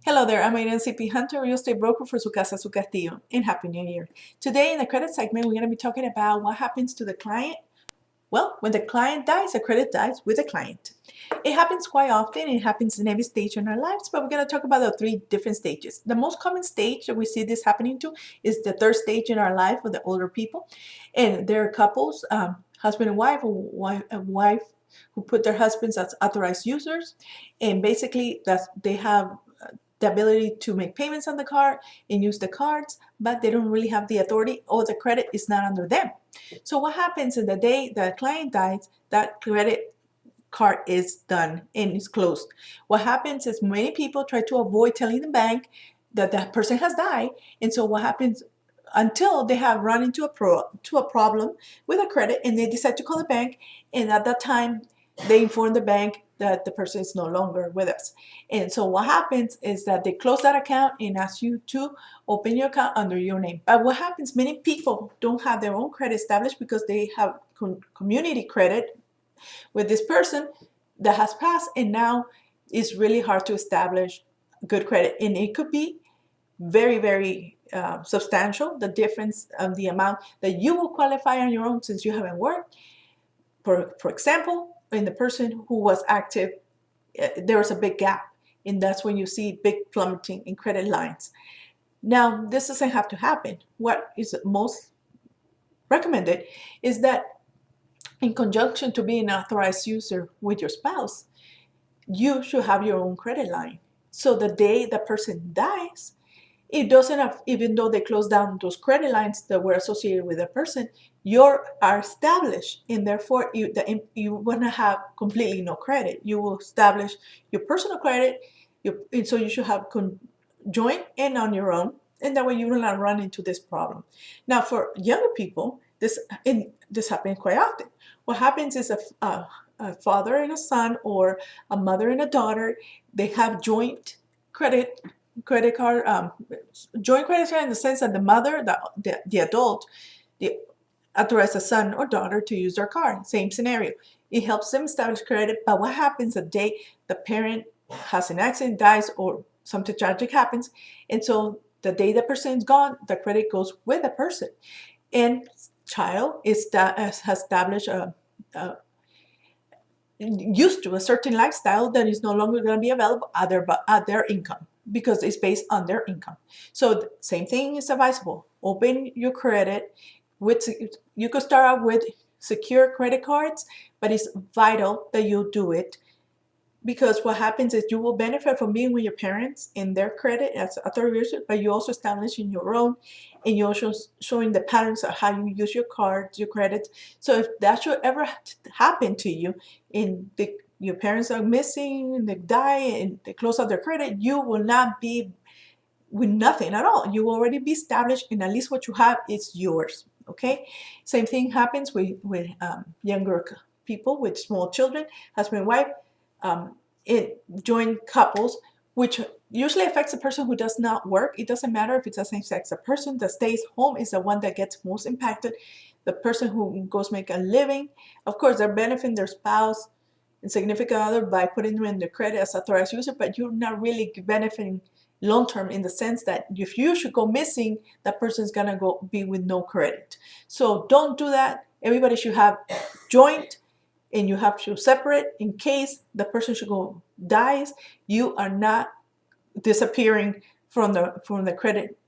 Hello there, I'm Ariana Hunter, real estate broker for Su Casa, Su Castillo, and Happy New Year. Today in the credit segment, we're going to be talking about what happens to the client. Well, when the client dies, the credit dies with the client. It happens quite often. It happens in every stage in our lives, but we're going to talk about the three different stages. The most common stage that we see this happening to is the third stage in our life for the older people. And there are couples, husband and wife, or wife who put their husbands as authorized users. And basically, they have the ability to make payments on the card and use the cards, but they don't really have the authority or the credit is not under them. So what happens is the day the client dies, that credit card is done and is closed. What happens is many people try to avoid telling the bank that that person has died. And so what happens until they have run into a problem with a credit and they decide to call the bank, and at that time they inform the bank that the person is no longer with us. And so what happens is that they close that account and ask you to open your account under your name. But what happens, many people don't have their own credit established because they have community credit with this person that has passed, and now it's really hard to establish good credit. And it could be very, very substantial, the difference of the amount that you will qualify on your own since you haven't worked. For example, in the person who was active, there was a big gap, and that's when you see big plummeting in credit lines. Now, this doesn't have to happen. What is most recommended is that in conjunction to being an authorized user with your spouse, you should have your own credit line. So the day the person dies, it doesn't have, even though they close down those credit lines that were associated with the person, yours are established, and therefore you want to have completely no credit. You will establish your personal credit, and so you should have joint and on your own, and that way you will not run into this problem. Now, for younger people, this happens quite often. What happens is a father and a son, or a mother and a daughter, they have joint credit card, joint credit card, in the sense that the mother, the adult, the authorize a son or daughter to use their card. Same scenario. It helps them establish credit. But what happens the day the parent has an accident, dies, or something tragic happens, and so the day the person is gone, the credit goes with the person, and child has established used to a certain lifestyle that is no longer going to be available at their income, because it's based on their income. So the same thing is advisable. Open your credit with, you could start out with secure credit cards, but it's vital that you do it, because what happens is you will benefit from being with your parents in their credit as a third user, but you also establishing your own, and you're also showing the patterns of how you use your cards, your credits. So if that should ever happen to you, and your parents are missing, they die, and they close out their credit, you will not be with nothing at all. You will already be established, and at least what you have is yours. Okay. Same thing happens with younger people with small children, husband and wife. It joint couples, which usually affects the person who does not work. It doesn't matter if it's a same-sex. The person that stays home is the one that gets most impacted. The person who goes make a living, of course, they're benefiting their spouse and significant other by putting them in the credit as authorized user, but you're not really benefiting long-term, in the sense that if you should go missing, that person's gonna go be with no credit. So don't do that. Everybody should have joint, and you have to separate in case the person should go dies. You are not disappearing from the credit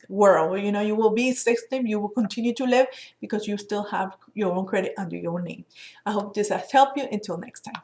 world. You know, you will be 60, you will continue to live because you still have your own credit under your name. I hope this has helped you. Until next time.